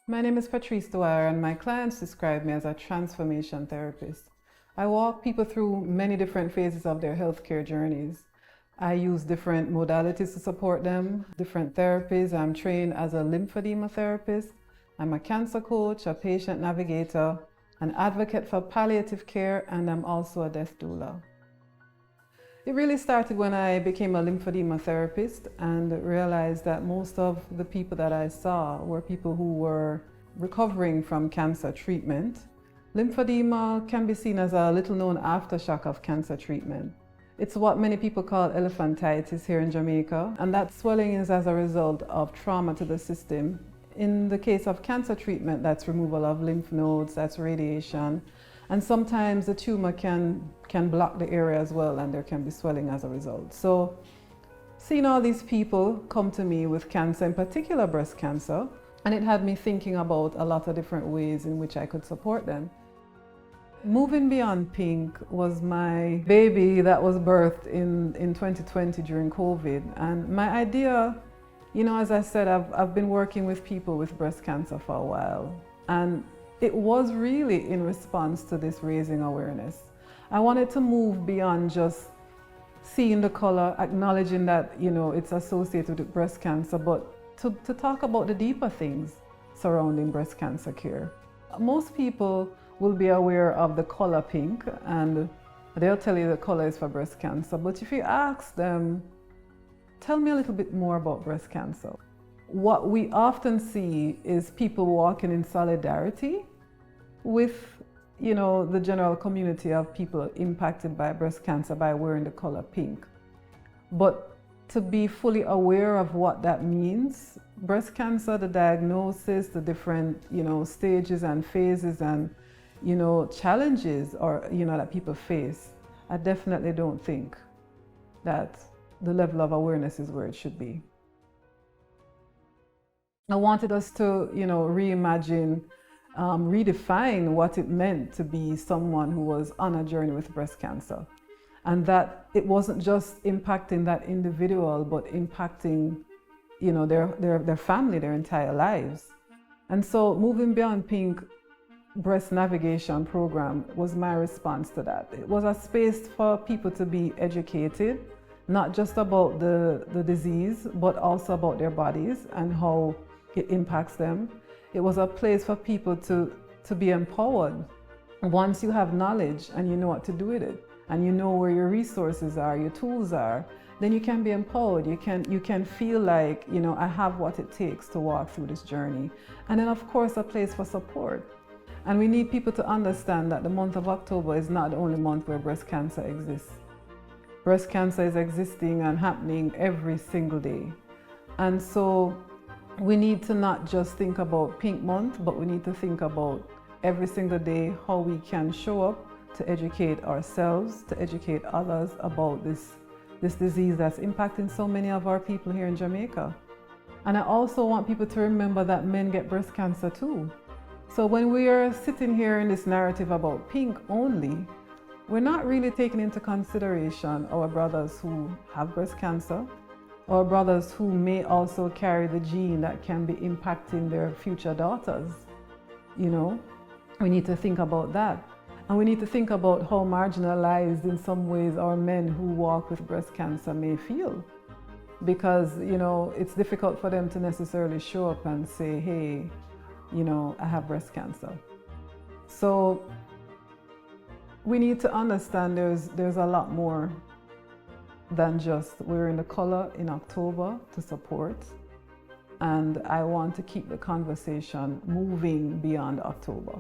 My name is Patrice Dwyer, and my clients describe me as a transformation therapist. I walk people through many different phases of their healthcare journeys. I use different modalities to support them, different therapies. I'm trained as a lymphedema therapist. I'm a cancer coach, a patient navigator, an advocate for palliative care, and I'm also a death doula. It really started when I became a lymphedema therapist and realized that most of the people that I saw were people who were recovering from cancer treatment. Lymphedema can be seen as a little known aftershock of cancer treatment. It's what many people call elephantitis here in Jamaica, and that swelling is as a result of trauma to the system. In the case of cancer treatment, that's removal of lymph nodes, that's radiation, and sometimes the tumor can block the area as well, and there can be swelling as a result. So seeing all these people come to me with cancer, in particular breast cancer, and it had me thinking about a lot of different ways in which I could support them. Moving Beyond Pink was my baby that was birthed in 2020 during COVID. And my idea, as I said, I've been working with people with breast cancer for a while. And it was really in response to this raising awareness. I wanted to move beyond just seeing the color, acknowledging that, it's associated with breast cancer, but to talk about the deeper things surrounding breast cancer care. Most people will be aware of the color pink, and they'll tell you the color is for breast cancer. But if you ask them, tell me a little bit more about breast cancer. What we often see is people walking in solidarity with, the general community of people impacted by breast cancer by wearing the color pink. But to be fully aware of what that means, breast cancer, the diagnosis, the different, stages and phases and, challenges that people face, I definitely don't think that the level of awareness is where it should be. I wanted us to, reimagine, redefine what it meant to be someone who was on a journey with breast cancer. And that it wasn't just impacting that individual, but impacting, their family, their entire lives. And so Moving Beyond Pink breast navigation program was my response to that. It was a space for people to be educated, not just about the disease, but also about their bodies and how it impacts them. It was a place for people to be empowered. Once you have knowledge and you know what to do with it, and you know where your resources are, your tools are, then you can be empowered. You can feel like, I have what it takes to walk through this journey. And then of course a place for support. And we need people to understand that the month of October is not the only month where breast cancer exists. Breast cancer is existing and happening every single day. And so we need to not just think about Pink Month, but we need to think about every single day how we can show up to educate ourselves, to educate others about this disease that's impacting so many of our people here in Jamaica. And I also want people to remember that men get breast cancer too. So when we are sitting here in this narrative about pink only, we're not really taking into consideration our brothers who have breast cancer, our brothers who may also carry the gene that can be impacting their future daughters. We need to think about that. And we need to think about how marginalized in some ways our men who walk with breast cancer may feel. Because, it's difficult for them to necessarily show up and say, hey, I have breast cancer. So we need to understand there's a lot more than just wearing the color in October to support. And I want to keep the conversation moving beyond October.